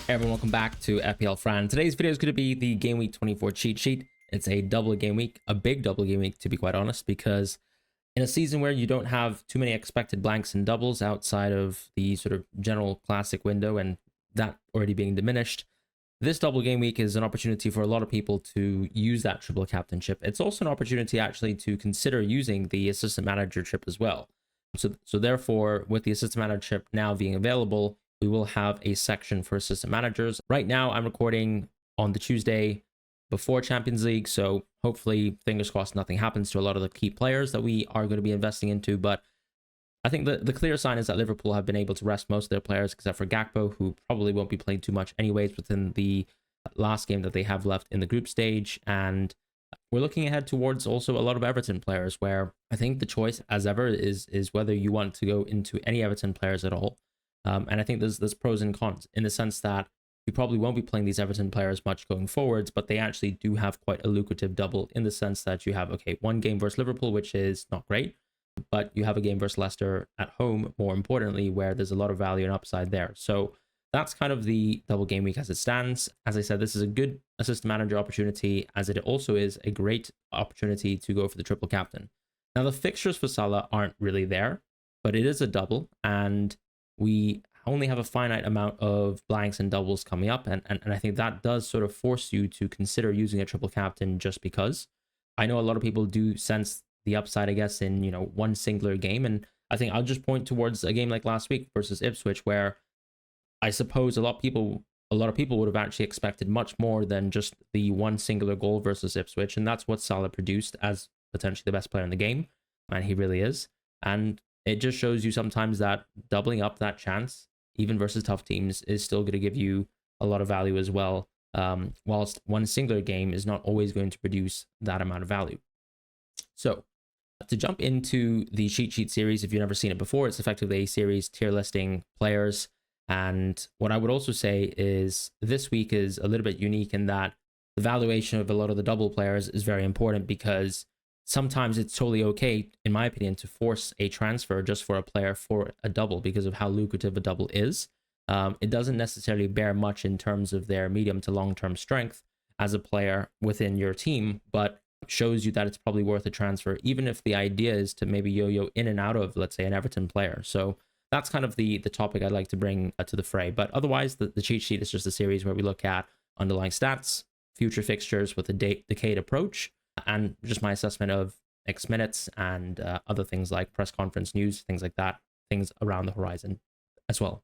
Hey everyone, welcome back to FPL Fran. Today's video is going to be the Game Week 24 cheat sheet. It's a double game week, a big double game week to be quite honest, because in a season where you don't have too many expected blanks and doubles outside of the sort of general classic window and that already being diminished, this double game week is an opportunity for a lot of people to use that triple captainship. It's also an opportunity actually to consider using the assistant managership as well. So therefore, with the assistant managership now being available, we will have a section for assistant managers. Right now, I'm recording on the Tuesday before Champions League, so hopefully, fingers crossed, nothing happens to a lot of the key players that we are going to be investing into. But I think the clear sign is that Liverpool have been able to rest most of their players, except for Gakpo, who probably won't be playing too much anyways within the last game that they have left in the group stage. And we're looking ahead towards also a lot of Everton players, where I think the choice, as ever, is whether you want to go into any Everton players at all. And I think there's pros and cons in the sense that you probably won't be playing these Everton players much going forwards, but they actually do have quite a lucrative double in the sense that you have, okay, one game versus Liverpool, which is not great, but you have a game versus Leicester at home, more importantly, where there's a lot of value and upside there. So that's kind of the double game week as it stands. As I said, this is a good assistant manager opportunity, as it also is a great opportunity to go for the triple captain. Now, the fixtures for Salah aren't really there, but it is a double, and we only have a finite amount of blanks and doubles coming up. And I think that does sort of force you to consider using a triple captain just because. I know a lot of people do sense the upside, I guess, in, one singular game. And I think I'll just point towards a game like last week versus Ipswich, where I suppose a lot of people would have actually expected much more than just the one singular goal versus Ipswich. And that's what Salah produced as potentially the best player in the game. And he really is. And it just shows you sometimes that doubling up that chance, even versus tough teams, is still going to give you a lot of value as well. Whilst one singular game is not always going to produce that amount of value. So to jump into the cheat sheet series, if you've never seen it before, it's effectively a series tier listing players. And what I would also say is this week is a little bit unique in that the valuation of a lot of the double players is very important, because sometimes it's totally okay, in my opinion, to force a transfer just for a player for a double because of how lucrative a double is. It doesn't necessarily bear much in terms of their medium to long-term strength as a player within your team, but shows you that it's probably worth a transfer, even if the idea is to maybe yo-yo in and out of, let's say, an Everton player. So that's kind of the topic I'd like to bring to the fray. But otherwise, the cheat sheet is just a series where we look at underlying stats, future fixtures with a decade approach, and just my assessment of X minutes and other things like press conference news, things like that, things around the horizon as well.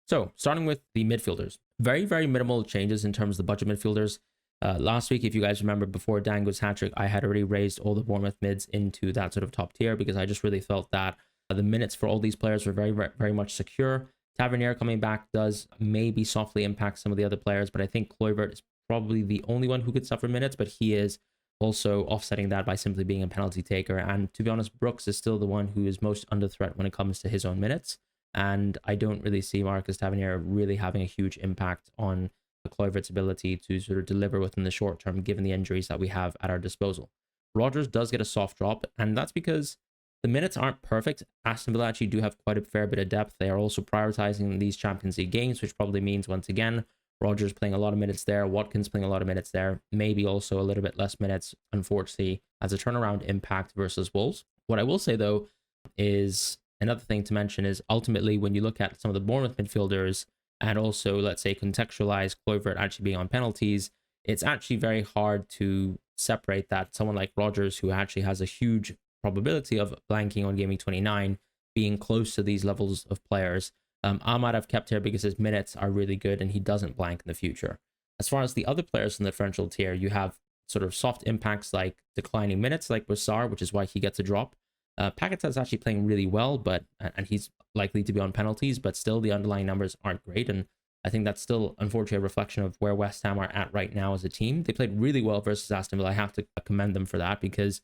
So starting with the midfielders, very, very minimal changes in terms of the budget midfielders. Last week, if you guys remember, before Dango's hat-trick, I had already raised all the Bournemouth mids into that sort of top tier, because I just really felt that the minutes for all these players were very, very much secure. Tavernier coming back does maybe softly impact some of the other players, but I think Kluivert is probably the only one who could suffer minutes, but he is also offsetting that by simply being a penalty taker. And to be honest, Brooks is still the one who is most under threat when it comes to his own minutes. And I don't really see Marcus Tavernier really having a huge impact on Kluivert's ability to sort of deliver within the short term, given the injuries that we have at our disposal. Rodgers does get a soft drop, and that's because the minutes aren't perfect. Aston Villa actually do have quite a fair bit of depth. They are also prioritizing these Champions League games, which probably means, once again, Rodgers playing a lot of minutes there, Watkins playing a lot of minutes there, maybe also a little bit less minutes, unfortunately, as a turnaround impact versus Wolves. What I will say, though, is another thing to mention is ultimately when you look at some of the Bournemouth midfielders and also, let's say, contextualize Kluivert actually being on penalties, it's actually very hard to separate that. Someone like Rodgers, who actually has a huge probability of blanking on Game Week 29, being close to these levels of players. Ahmad I've kept here because his minutes are really good and he doesn't blank in the future. As far as the other players in the differential tier, you have sort of soft impacts like declining minutes, like Bassar, which is why he gets a drop. Paquetá is actually playing really well, and he's likely to be on penalties, but still the underlying numbers aren't great. And I think that's still, unfortunately, a reflection of where West Ham are at right now as a team. They played really well versus Aston Villa. I have to commend them for that, because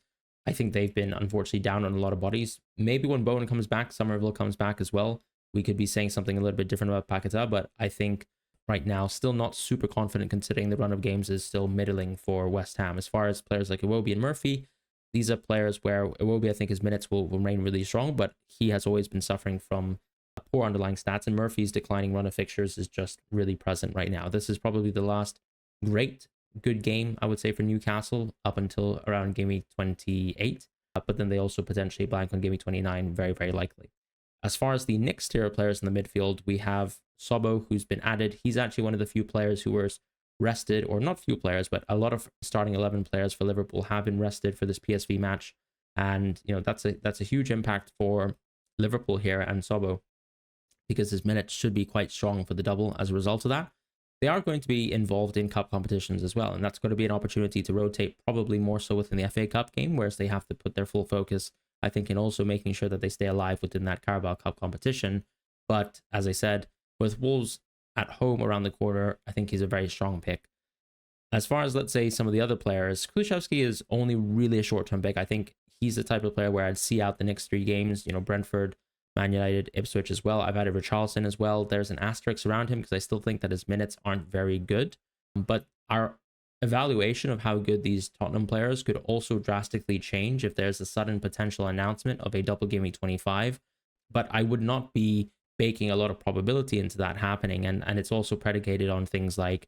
I think they've been, unfortunately, down on a lot of bodies. Maybe when Bowen comes back, Somerville comes back as well, we could be saying something a little bit different about Paquetá, but I think right now, still not super confident, considering the run of games is still middling for West Ham. As far as players like Iwobi and Murphy, these are players where Iwobi, I think his minutes will remain really strong, but he has always been suffering from poor underlying stats, and Murphy's declining run of fixtures is just really present right now. This is probably the last good game, I would say, for Newcastle up until around game week 28, but then they also potentially blank on game week 29, very, very likely. As far as the next tier of players in the midfield, we have Sobo, who's been added. He's actually one of the few players who were rested, or not few players, but a lot of starting 11 players for Liverpool have been rested for this PSV match. And, that's a huge impact for Liverpool here and Sobo, because his minutes should be quite strong for the double as a result of that. They are going to be involved in cup competitions as well, and that's going to be an opportunity to rotate, probably more so within the FA Cup game, whereas they have to put their full focus, I think, in also making sure that they stay alive within that Carabao Cup competition. But as I said, with Wolves at home around the corner, I think he's a very strong pick. As far as, let's say, some of the other players, Kulusevski is only really a short-term pick. I think he's the type of player where I'd see out the next 3 games, Brentford, Man United, Ipswich as well. I've added Richarlison as well. There's an asterisk around him because I still think that his minutes aren't very good. But our evaluation of how good these Tottenham players could also drastically change if there's a sudden potential announcement of a double game week 25. But I would not be baking a lot of probability into that happening. And it's also predicated on things like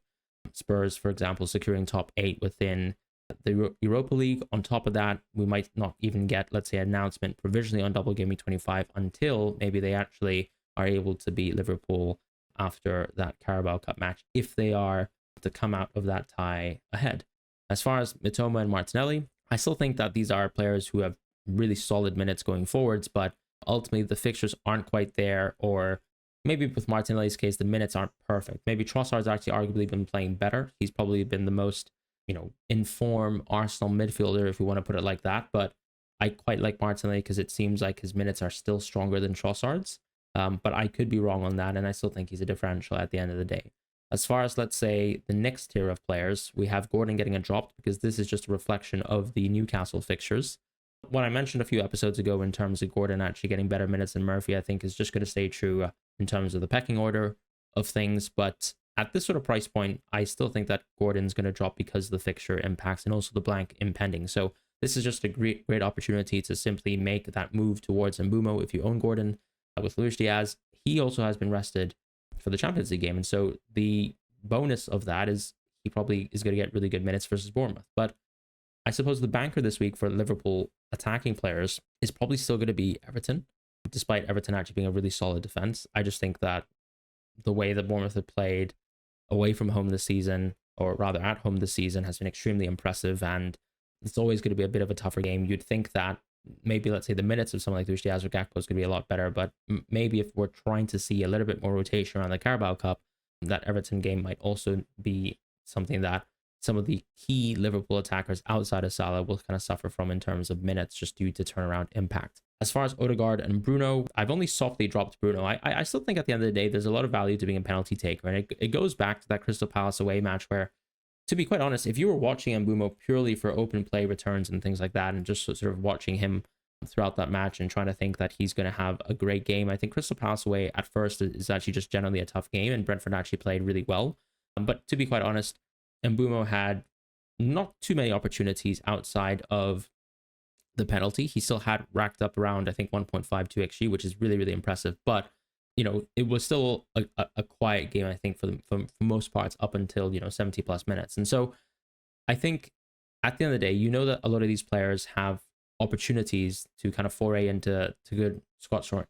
Spurs, for example, securing top 8 within the Europa League. On top of that, we might not even get, let's say, an announcement provisionally on double game week 25 until maybe they actually are able to beat Liverpool after that Carabao Cup match, if they are to come out of that tie ahead. As far as Mitoma and Martinelli, I still think that these are players who have really solid minutes going forwards, but ultimately the fixtures aren't quite there, or maybe with Martinelli's case, the minutes aren't perfect. Maybe Trossard's actually arguably been playing better. He's probably been the most inform Arsenal midfielder, if we want to put it like that. But I quite like Martinelli because it seems like his minutes are still stronger than Trossard's. But I could be wrong on that, and I still think he's a differential at the end of the day. As far as, let's say, the next tier of players, we have Gordon getting a drop because this is just a reflection of the Newcastle fixtures. What I mentioned a few episodes ago in terms of Gordon actually getting better minutes than Murphy, I think is just going to stay true in terms of the pecking order of things. But at this sort of price point, I still think that Gordon's going to drop because of the fixture impacts and also the blank impending. So this is just a great opportunity to simply make that move towards Mbumo if you own Gordon. With Luis Diaz, he also has been rested for the Champions League game. And so the bonus of that is he probably is going to get really good minutes versus Bournemouth. But I suppose the banker this week for Liverpool attacking players is probably still going to be Everton, despite Everton actually being a really solid defense. I just think that the way that Bournemouth have played away from home this season, or rather at home this season, has been extremely impressive, and it's always going to be a bit of a tougher game. You'd think that maybe, let's say, the minutes of someone like Luis Diaz or Gakpo is going to be a lot better, but maybe if we're trying to see a little bit more rotation around the Carabao Cup, that Everton game might also be something that some of the key Liverpool attackers outside of Salah will kind of suffer from in terms of minutes, just due to turnaround impact. As far as Odegaard and Bruno, I've only softly dropped Bruno. I still think at the end of the day, there's a lot of value to being a penalty taker. And it goes back to that Crystal Palace away match where, to be quite honest, if you were watching Mbumo purely for open play returns and things like that, and just sort of watching him throughout that match and trying to think that he's going to have a great game, I think Crystal Palace away at first is actually just generally a tough game, and Brentford actually played really well. But to be quite honest, Mbumo had not too many opportunities outside of the penalty. He still had racked up around, I think, 1.52 XG, which is really, really impressive. But, it was still a quiet game, I think, for most parts up until, 70 plus minutes. And so I think at the end of the day, that a lot of these players have opportunities to kind of foray into good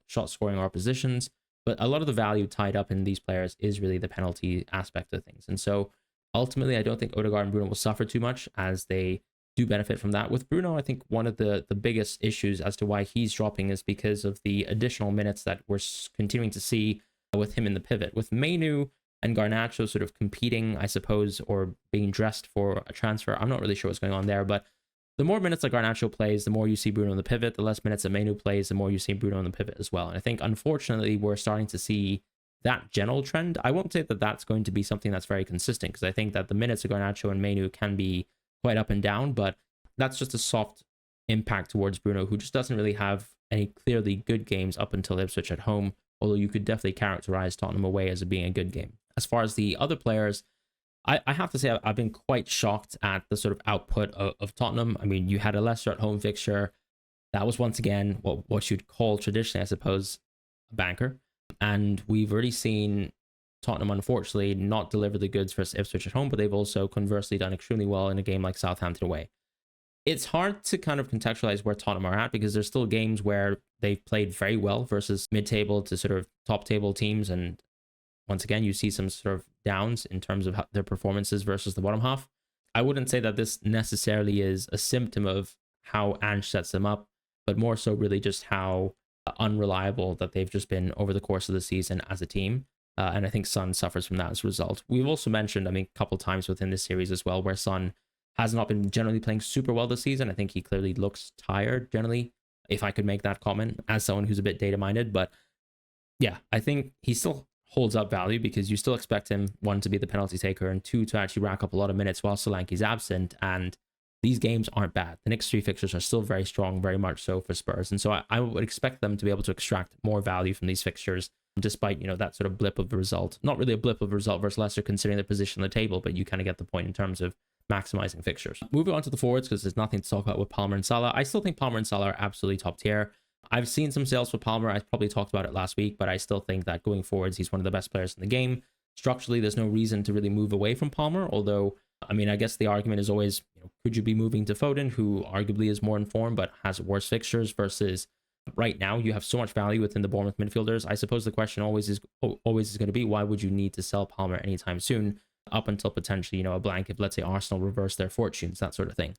shot scoring oppositions. But a lot of the value tied up in these players is really the penalty aspect of things. And so ultimately, I don't think Odegaard and Bruno will suffer too much, as they do benefit from that. With Bruno, I think one of the biggest issues as to why he's dropping is because of the additional minutes that we're continuing to see with him in the pivot. With Mainu and Garnacho sort of competing, I suppose, or being dressed for a transfer, I'm not really sure what's going on there, but the more minutes that Garnacho plays, the more you see Bruno in the pivot. The less minutes that Mainu plays, the more you see Bruno in the pivot as well. And I think, unfortunately, we're starting to see that general trend. I won't say that that's going to be something that's very consistent, because I think that the minutes of Garnacho and Mainu can be quite up and down, but that's just a soft impact towards Bruno, who just doesn't really have any clearly good games up until Ipswich at home, although you could definitely characterize Tottenham away as being a good game. As far as the other players, I have to say I've been quite shocked at the sort of output of Tottenham. I mean, you had a Leicester at home fixture. That was once again what you'd call traditionally, I suppose, a banker. And we've already seen Tottenham, unfortunately, not deliver the goods versus Ipswich at home, but they've also conversely done extremely well in a game like Southampton away. It's hard to kind of contextualize where Tottenham are at because there's still games where they've played very well versus mid-table to sort of top-table teams. And once again, you see some sort of downs in terms of their performances versus the bottom half. I wouldn't say that this necessarily is a symptom of how Ange sets them up, but more so really just how unreliable that they've just been over the course of the season as a team. And I think Son suffers from that as a result. We've also mentioned, I mean, a couple times within this series as well, where Son has not been generally playing super well this season. I think he clearly looks tired generally, if I could make that comment as someone who's a bit data minded. But yeah, I think he still holds up value because you still expect him, one, to be the penalty taker, and two, to actually rack up a lot of minutes while Solanke's absent. And these games aren't bad. The next three fixtures are still very strong, very much so for Spurs. And so I would expect them to be able to extract more value from these fixtures, despite, you know, that sort of blip of the result. Not really a blip of the result versus Leicester considering their position on the table, but you kind of get the point in terms of maximizing fixtures. Moving on to the forwards, because there's nothing to talk about with Palmer and Salah. I still think Palmer and Salah are absolutely top tier. I've seen some sales for Palmer. I probably talked about it last week, but I still think that going forwards, he's one of the best players in the game. Structurally, there's no reason to really move away from Palmer, although, I mean, I guess the argument is always, you know, could you be moving to Foden, who arguably is more informed but has worse fixtures, versus right now you have so much value within the Bournemouth midfielders. I suppose the question always is going to be, why would you need to sell Palmer anytime soon, up until potentially, you know, a blank if, let's say, Arsenal reverse their fortunes, that sort of thing.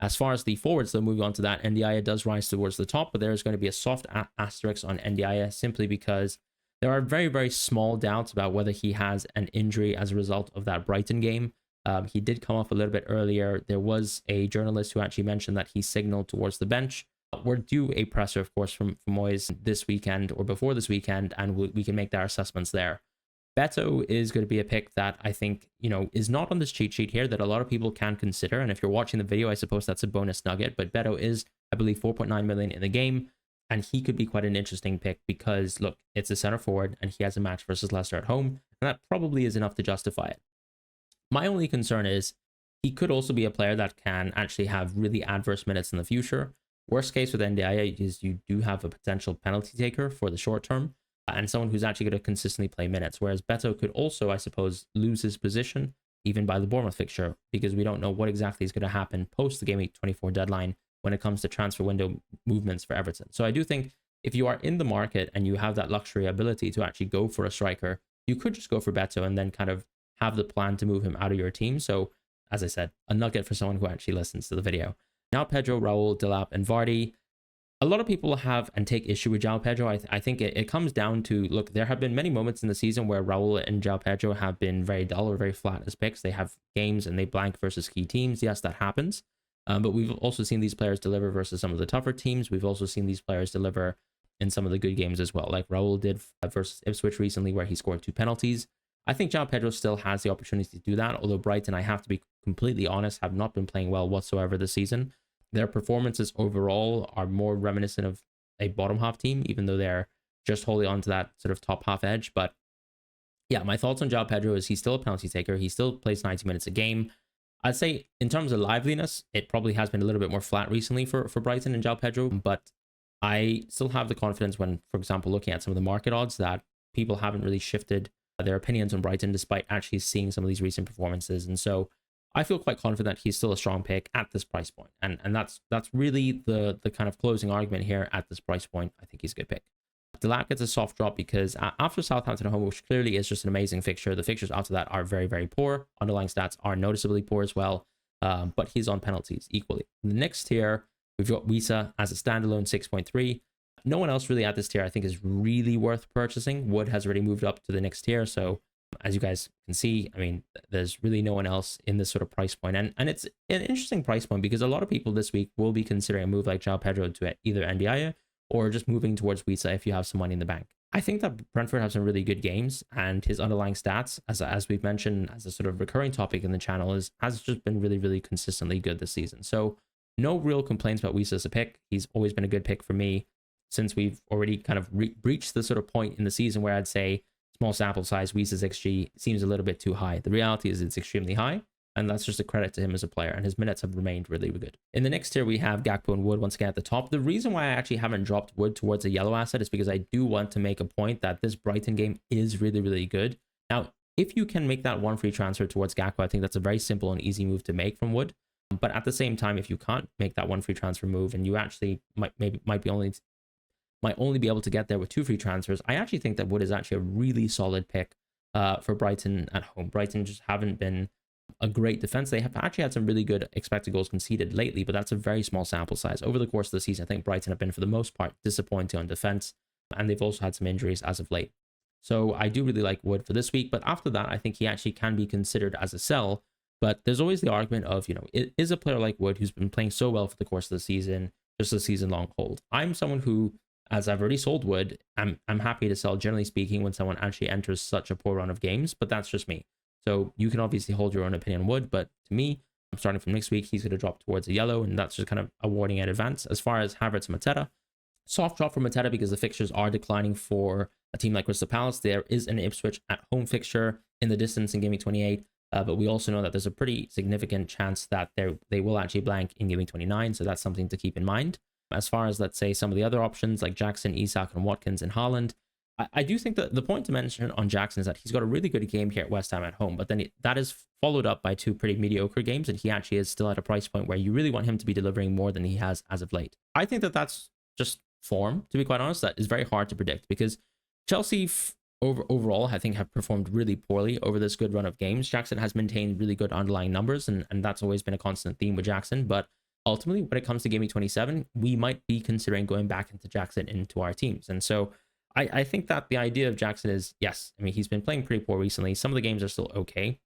As far as the forwards, though, moving on to that, NDIA does rise towards the top, but there is going to be a soft asterisk on NDIA simply because there are very, very small doubts about whether he has an injury as a result of that Brighton game. He did come off a little bit earlier. There was a journalist who actually mentioned that he signaled towards the bench. We're due a presser, of course, from Moyes this weekend or before this weekend, and we can make our assessments there. Beto is going to be a pick that I think, you know, is not on this cheat sheet here that a lot of people can consider. And if you're watching the video, I suppose that's a bonus nugget. But Beto is, I believe, 4.9 million in the game. And he could be quite an interesting pick because, look, it's a center forward and he has a match versus Leicester at home. And that probably is enough to justify it. My only concern is he could also be a player that can actually have really adverse minutes in the future. Worst case with NDIA is you do have a potential penalty taker for the short term, and someone who's actually going to consistently play minutes. Whereas Beto could also, I suppose, lose his position even by the Bournemouth fixture, because we don't know what exactly is going to happen post the Game Week 24 deadline when it comes to transfer window movements for Everton. So I do think if you are in the market and you have that luxury ability to actually go for a striker, you could just go for Beto and then kind of have the plan to move him out of your team. So as I said, a nugget for someone who actually listens to the video. Now Pedro, Raul, Delap, and Vardy. A lot of people have and take issue with João Pedro. I think it comes down to, look, there have been many moments in the season where Raul and João Pedro have been very dull or very flat as picks. They have games and they blank versus key teams. Yes, that happens. But we've also seen these players deliver versus some of the tougher teams. We've also seen these players deliver in some of the good games as well, like Raul did versus Ipswich recently, where he scored 2 penalties. I think João Pedro still has the opportunity to do that, although Brighton, I have to be completely honest, have not been playing well whatsoever this season. Their performances overall are more reminiscent of a bottom half team, even though they're just wholly onto that sort of top half edge. But yeah, my thoughts on João Pedro is he's still a penalty taker. He still plays 90 minutes a game. I'd say in terms of liveliness, it probably has been a little bit more flat recently for Brighton and João Pedro, but I still have the confidence when, for example, looking at some of the market odds, that people haven't really shifted their opinions on Brighton despite actually seeing some of these recent performances. And so I feel quite confident he's still a strong pick at this price point. And that's really the kind of closing argument here at this price point. I think he's a good pick. Delap gets a soft drop because after Southampton at home, which clearly is just an amazing fixture, the fixtures after that are very, very poor. Underlying stats are noticeably poor as well, but he's on penalties equally. In the next tier, we've got Wisa as a standalone 6.3. No one else really at this tier I think is really worth purchasing. Wood has already moved up to the next tier, so as you guys can see, I mean, there's really no one else in this sort of price point. And it's an interesting price point because a lot of people this week will be considering a move like João Pedro to either Ndiaye or just moving towards Wisa if you have some money in the bank. I think that Brentford have some really good games, and his underlying stats, as we've mentioned as a sort of recurring topic in the channel, has just been really, really consistently good this season. So no real complaints about Wisa as a pick. He's always been a good pick for me since we've already kind of reached the sort of point in the season where I'd say small sample size, Wisa's XG seems a little bit too high. The reality is it's extremely high, And that's just a credit to him as a player, and his minutes have remained really good. In the next tier, we have Gakpo and Wood once again at the top. The reason why I actually haven't dropped Wood towards a yellow asset is because I do want to make a point that this Brighton game is really good. Now, if you can make that one free transfer towards Gakpo, I think that's a very simple and easy move to make from Wood. But at the same time, if you can't make that one free transfer move and you actually might only be able to get there with 2 free transfers, I actually think that Wood is actually a really solid pick for Brighton at home. Brighton just haven't been a great defense. They have actually had some really good expected goals conceded lately, but that's a very small sample size. Over the course of the season, I think Brighton have been, for the most part, disappointing on defense, and they've also had some injuries as of late. So I do really like Wood for this week, but after that, I think he actually can be considered as a sell. But there's always the argument of, it is a player like Wood who's been playing so well for the course of the season, just a season-long hold. I'm someone who, as I've already sold Wood, I'm happy to sell, generally speaking, when someone actually enters such a poor run of games, but that's just me. So you can obviously hold your own opinion on Wood, but to me, I'm starting from next week, he's going to drop towards a yellow, and that's just kind of awarding in advance. As far as Havertz and Mateta, soft drop for Mateta because the fixtures are declining for a team like Crystal Palace. There is an Ipswich at home fixture in the distance in Game Week 28, but we also know that there's a pretty significant chance that they will actually blank in Game Week 29, so that's something to keep in mind. As far as, let's say, some of the other options like Jackson, Isak, and Watkins and Haaland, I do think that the point to mention on Jackson is that he's got a really good game here at West Ham at home, but then that is followed up by 2 pretty mediocre games, and he actually is still at a price point where you really want him to be delivering more than he has as of late. I think that that's just form, to be quite honest. That is very hard to predict because Chelsea overall, I think, have performed really poorly over this good run of games. Jackson has maintained really good underlying numbers, and that's always been a constant theme with Jackson, but ultimately, when it comes to Game Week 27, we might be considering going back into Jackson into our teams. And so I think that the idea of Jackson is, yes, I mean, he's been playing pretty poor recently. Some of the games are still okay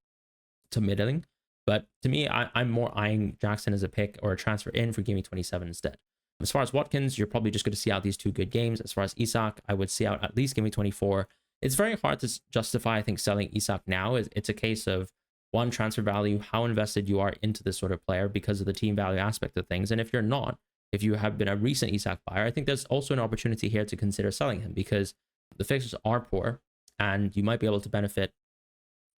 to middling, but to me, I'm more eyeing Jackson as a pick or a transfer in for Game Week 27 instead. As far as Watkins, you're probably just going to see out these 2 good games. As far as Isak, I would see out at least Game Week 24. It's very hard to justify, I think, selling Isak now. It's a case of, one, transfer value, how invested you are into this sort of player because of the team value aspect of things. And if you're not, if you have been a recent Isak buyer, I think there's also an opportunity here to consider selling him because the fixtures are poor and you might be able to benefit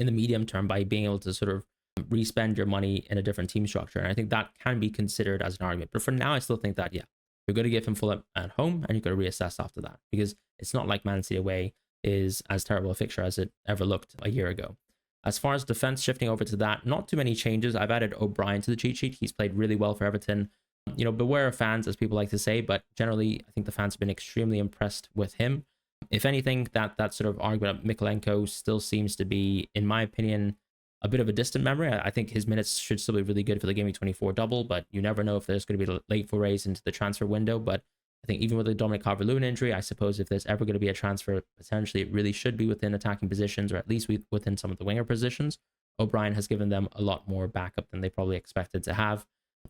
in the medium term by being able to sort of respend your money in a different team structure. And I think that can be considered as an argument. But for now, I still think that, yeah, you're going to give him full at home and you're going to reassess after that because it's not like Man City away is as terrible a fixture as it ever looked a year ago. As far as defense, shifting over to that, not too many changes. I've added O'Brien to the cheat sheet. He's played really well for Everton. Beware of fans, as people like to say, but generally, I think the fans have been extremely impressed with him. If anything, that sort of argument of Mikolenko still seems to be, in my opinion, a bit of a distant memory. I think his minutes should still be really good for the Game Week 24 double, but you never know if there's going to be late forays into the transfer window. But I think even with the Dominic Calvert-Lewin injury, I suppose if there's ever going to be a transfer, potentially it really should be within attacking positions, or at least within some of the winger positions. O'Brien has given them a lot more backup than they probably expected to have.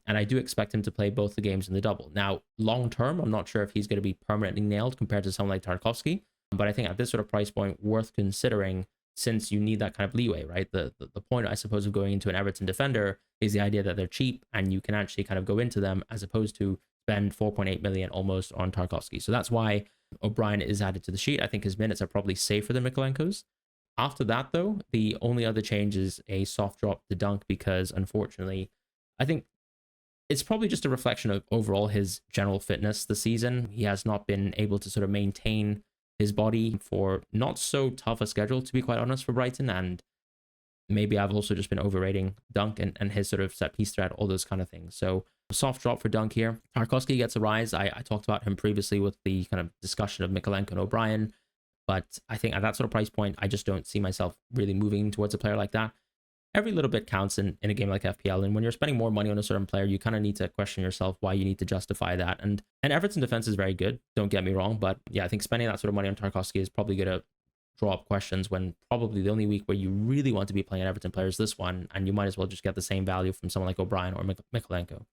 And I do expect him to play both the games in the double. Now, long term, I'm not sure if he's going to be permanently nailed compared to someone like Tarkowski, but I think at this sort of price point, worth considering since you need that kind of leeway, right? The point, I suppose, of going into an Everton defender is the idea that they're cheap and you can actually kind of go into them as opposed to spend 4.8 million almost on Tarkowski. So that's why O'Brien is added to the sheet. I think his minutes are probably safer than Mikolenko's. After that, though, the only other change is a soft drop to Dunk because, unfortunately, I think it's probably just a reflection of overall his general fitness this season. He has not been able to sort of maintain his body for not so tough a schedule, to be quite honest, for Brighton. And maybe I've also just been overrating Dunk and his sort of set piece threat, all those kind of things. So soft drop for Dunk here. Tarkowski gets a rise. I talked about him previously with the kind of discussion of Mikolenko and O'Brien. But I think at that sort of price point, I just don't see myself really moving towards a player like that. Every little bit counts in a game like FPL. And when you're spending more money on a certain player, you kind of need to question yourself why you need to justify that. And Everton defense is very good. Don't get me wrong. But yeah, I think spending that sort of money on Tarkowski is probably going to draw up questions when probably the only week where you really want to be playing an Everton player is this one. And you might as well just get the same value from someone like O'Brien or Mikolenko.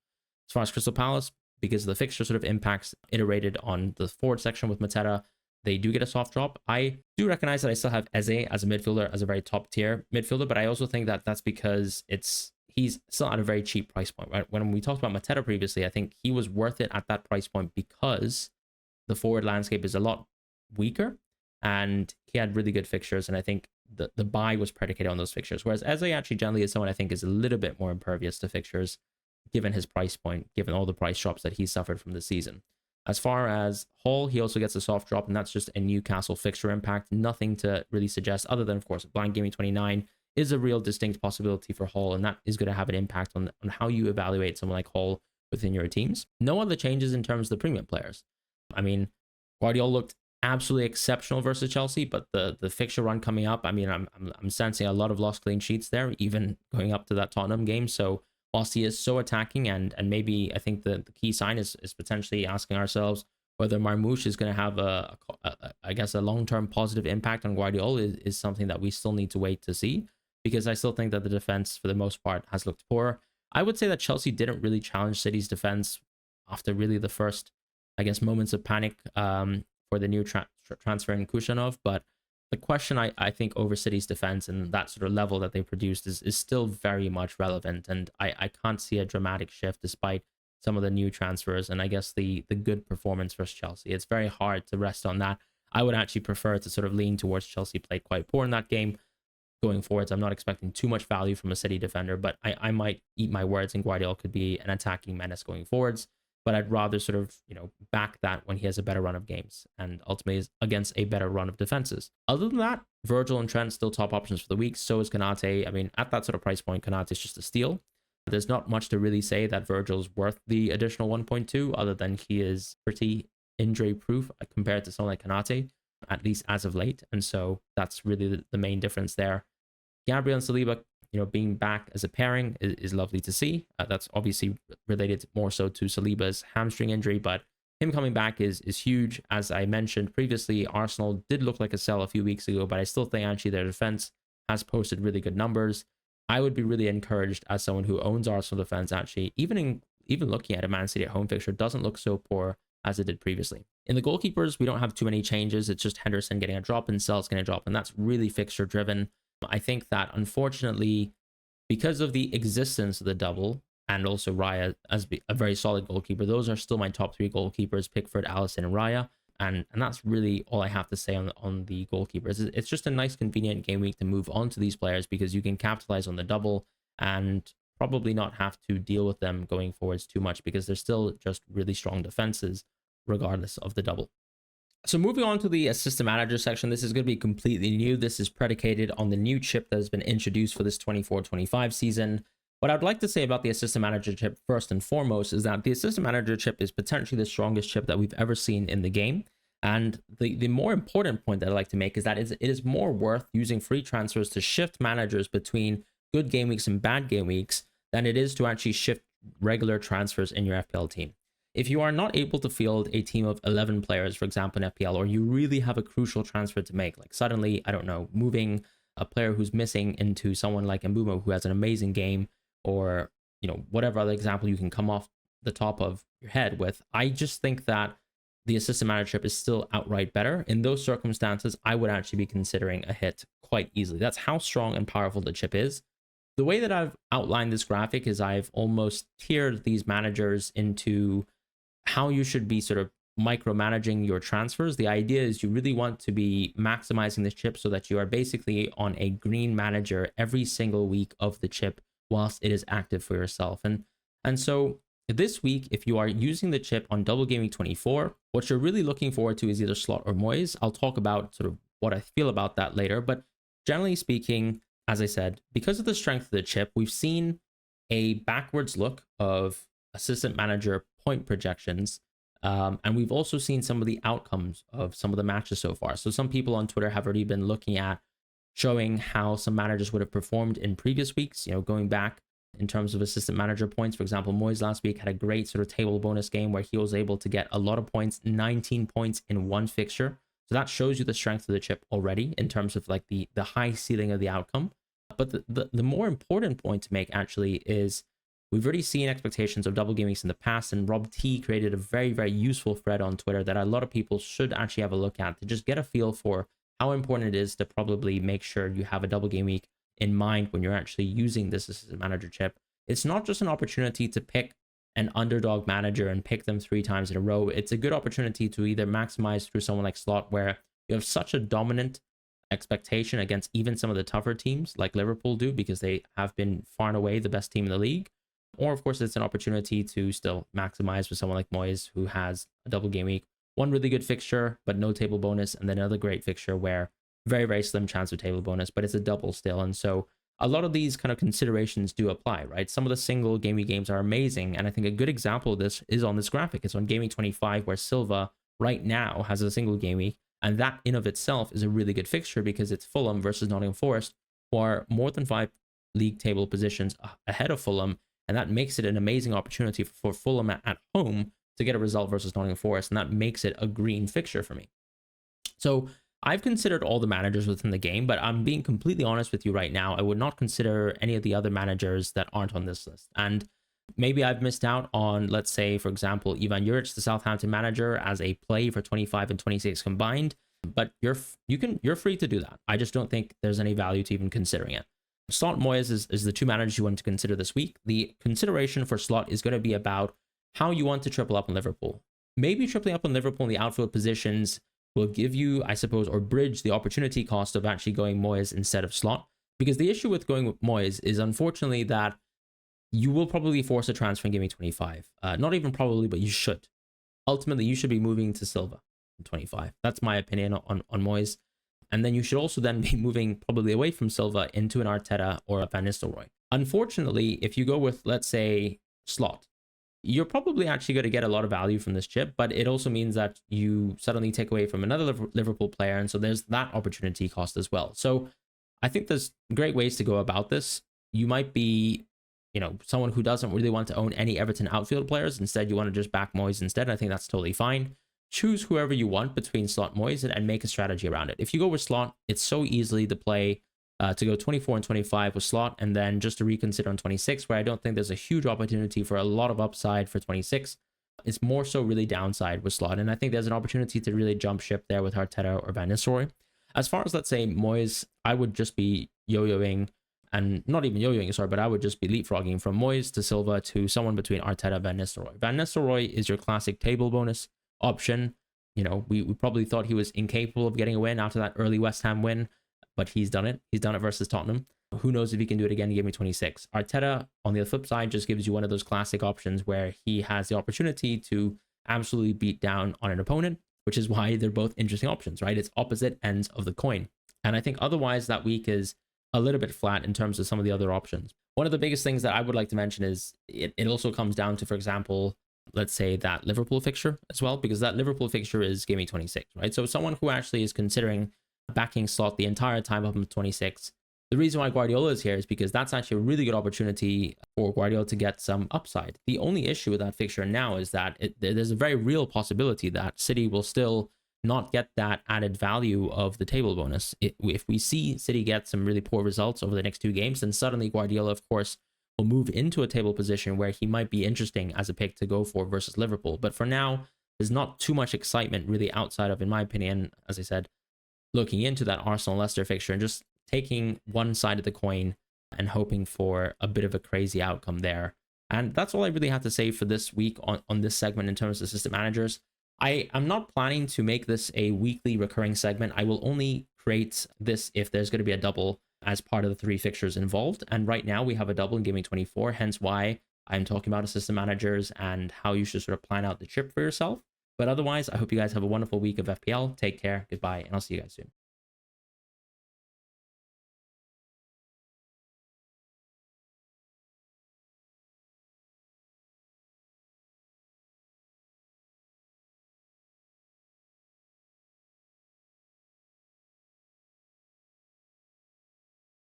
As far as Crystal Palace, because the fixture sort of impacts iterated on the forward section with Mateta, they do get a soft drop. I do recognize that I still have Eze as a midfielder, as a very top tier midfielder, but I also think that that's because he's still at a very cheap price point, right? When we talked about Mateta previously, I think he was worth it at that price point because the forward landscape is a lot weaker and he had really good fixtures. And I think the buy was predicated on those fixtures. Whereas Eze actually generally is someone I think is a little bit more impervious to fixtures, given his price point, given all the price drops that he suffered from this season. As far as Hall, he also gets a soft drop, and that's just a Newcastle fixture impact. Nothing to really suggest, other than, of course, Blind Gaming 29 is a real distinct possibility for Hall, and that is going to have an impact on how you evaluate someone like Hall within your teams. No other changes in terms of the premium players. I mean, Guardiola looked absolutely exceptional versus Chelsea, but the fixture run coming up, I mean, I'm sensing a lot of lost clean sheets there, even going up to that Tottenham game. So whilst he is so attacking, and maybe I think the key sign is potentially asking ourselves whether Marmoush is going to have I guess a long-term positive impact on Guardiola is something that we still need to wait to see, because I still think that the defense for the most part has looked poor. I would say that Chelsea didn't really challenge City's defense after really the first, I guess, moments of panic for the new transfer in Kushanov, but the question I think over City's defense and that sort of level that they produced is still very much relevant, and I can't see a dramatic shift despite some of the new transfers and I guess the good performance versus Chelsea. It's very hard to rest on that. I would actually prefer to sort of lean towards Chelsea played quite poor in that game. Going forwards, I'm not expecting too much value from a City defender, but I might eat my words and Guardiola could be an attacking menace going forwards. But I'd rather sort of, back that when he has a better run of games and ultimately is against a better run of defenses. Other than that, Virgil and Trent still top options for the week. So is Konate. I mean, at that sort of price point, Konate is just a steal. There's not much to really say that Virgil's worth the additional 1.2 other than he is pretty injury proof compared to someone like Konate, at least as of late. And so that's really the main difference there. Gabriel and Saliba, being back as a pairing is lovely to see. That's obviously related more so to Saliba's hamstring injury, but him coming back is huge. As I mentioned previously, Arsenal did look like a sell a few weeks ago, but I still think actually their defense has posted really good numbers. I would be really encouraged as someone who owns Arsenal defense, actually, even looking at a Man City at home fixture, doesn't look so poor as it did previously. In the goalkeepers, we don't have too many changes. It's just Henderson getting a drop and Sells getting a drop, and that's really fixture driven. I think that unfortunately, because of the existence of the double and also Raya as a very solid goalkeeper, those are still my top three goalkeepers: Pickford, Alisson, and Raya. And that's really all I have to say on the goalkeepers. It's just a nice, convenient game week to move on to these players because you can capitalize on the double and probably not have to deal with them going forwards too much because they're still just really strong defenses regardless of the double. So moving on to the assistant manager section, this is going to be completely new. This is predicated on the new chip that has been introduced for this 24-25 season. What I'd like to say about the assistant manager chip first and foremost is that the assistant manager chip is potentially the strongest chip that we've ever seen in the game. And the more important point that I'd like to make is that it is more worth using free transfers to shift managers between good game weeks and bad game weeks than it is to actually shift regular transfers in your FPL team. If you are not able to field a team of 11 players, for example, in FPL, or you really have a crucial transfer to make, like suddenly, I don't know, moving a player who's missing into someone like Mbumo who has an amazing game, or, whatever other example you can come off the top of your head with, I just think that the assistant manager is still outright better. In those circumstances, I would actually be considering a hit quite easily. That's how strong and powerful the chip is. The way that I've outlined this graphic is I've almost tiered these managers into how you should be sort of micromanaging your transfers. The idea is you really want to be maximizing this chip so that you are basically on a green manager every single week of the chip whilst it is active for yourself. And so this week, if you are using the chip on Double GW24, what you're really looking forward to is either Slot or Moyes. I'll talk about sort of what I feel about that later, but generally speaking, as I said, because of the strength of the chip, we've seen a backwards look of assistant manager point projections, and we've also seen some of the outcomes of some of the matches so far. So some people on Twitter have already been looking at showing how some managers would have performed in previous weeks, going back in terms of assistant manager points. For example, Moyes last week had a great sort of table bonus game where he was able to get a lot of points, 19 points in one fixture. So that shows you the strength of the chip already in terms of like the high ceiling of the outcome. But the more important point to make actually is we've already seen expectations of double game weeks in the past, and Rob T created a very, very useful thread on Twitter that a lot of people should actually have a look at to just get a feel for how important it is to probably make sure you have a double game week in mind when you're actually using this assistant manager chip. It's not just an opportunity to pick an underdog manager and pick them 3 times in a row. It's a good opportunity to either maximize through someone like Slot, where you have such a dominant expectation against even some of the tougher teams like Liverpool do, because they have been far and away the best team in the league. Or of course, it's an opportunity to still maximize with someone like Moyes, who has a double game week, one really good fixture, but no table bonus, and then another great fixture where very, very slim chance of table bonus, but it's a double still. And so a lot of these kind of considerations do apply, right? Some of the single game week games are amazing. And I think a good example of this is on this graphic. It's on Game Week 25, where Silva right now has a single game week. And that in of itself is a really good fixture because it's Fulham versus Nottingham Forest, who are more than 5 league table positions ahead of Fulham. And that makes it an amazing opportunity for Fulham at home to get a result versus Nottingham Forest. And that makes it a green fixture for me. So I've considered all the managers within the game, but I'm being completely honest with you right now. I would not consider any of the other managers that aren't on this list. And maybe I've missed out on, let's say, for example, Ivan Juric, the Southampton manager, as a play for 25 and 26 combined. But you're free to do that. I just don't think there's any value to even considering it. Slot Moyes is the two managers you want to consider this week. The consideration for Slot is going to be about how you want to triple up on Liverpool. Maybe tripling up on Liverpool in the outfield positions will give you, I suppose, or bridge the opportunity cost of actually going Moyes instead of Slot. Because the issue with going with Moyes is unfortunately that you will probably force a transfer in Game Week 25. Not even probably, but you should. Ultimately, you should be moving to Silva in 25. That's my opinion on Moyes. And then you should also then be moving probably away from Silva into an Arteta or a Van Nistelrooy. Unfortunately, if you go with, let's say, Slot, you're probably actually going to get a lot of value from this chip, but it also means that you suddenly take away from another Liverpool player. And so there's that opportunity cost as well. So I think there's great ways to go about this. You might be, someone who doesn't really want to own any Everton outfield players. Instead, you want to just back Moyes instead. I think that's totally fine. Choose whoever you want between Slot, Moyes, and make a strategy around it. If you go with Slot, it's so easily to play to go 24 and 25 with Slot, and then just to reconsider on 26, where I don't think there's a huge opportunity for a lot of upside for 26. It's more so really downside with Slot, and I think there's an opportunity to really jump ship there with Arteta or Van Nistelrooy. As far as, let's say, Moyes, I would just be yo-yoing, and not even yo-yoing, sorry, but I would just be leapfrogging from Moyes to Silva to someone between Arteta and Van Nistelrooy. Van Nistelrooy is your classic table bonus option. We probably thought he was incapable of getting a win after that early West Ham win, but he's done it. He's done it versus Tottenham. Who knows if he can do it again in Game Week 26. Arteta, on the flip side, just gives you one of those classic options where he has the opportunity to absolutely beat down on an opponent, which is why they're both interesting options, right? It's opposite ends of the coin. And I think otherwise that week is a little bit flat in terms of some of the other options. One of the biggest things that I would like to mention is it also comes down to, for example, let's say that Liverpool fixture as well, because that Liverpool fixture is Game Week 26, right? So someone who actually is considering backing Slot the entire time up until 26, the reason why Guardiola is here is because that's actually a really good opportunity for Guardiola to get some upside. The only issue with that fixture now is that there's a very real possibility that City will still not get that added value of the table bonus. If we see City get some really poor results over the next 2 games, then suddenly Guardiola, of course, will move into a table position where he might be interesting as a pick to go for versus Liverpool. But for now, there's not too much excitement really outside of, in my opinion, as I said, looking into that Arsenal-Leicester fixture and just taking one side of the coin and hoping for a bit of a crazy outcome there. And that's all I really have to say for this week on this segment in terms of assistant managers. I'm not planning to make this a weekly recurring segment. I will only create this if there's going to be a double as part of the 3 fixtures involved. And right now we have a double in Game Week 24, hence why I'm talking about assistant managers and how you should sort of plan out the chip for yourself. But otherwise, I hope you guys have a wonderful week of FPL. Take care, goodbye, and I'll see you guys soon.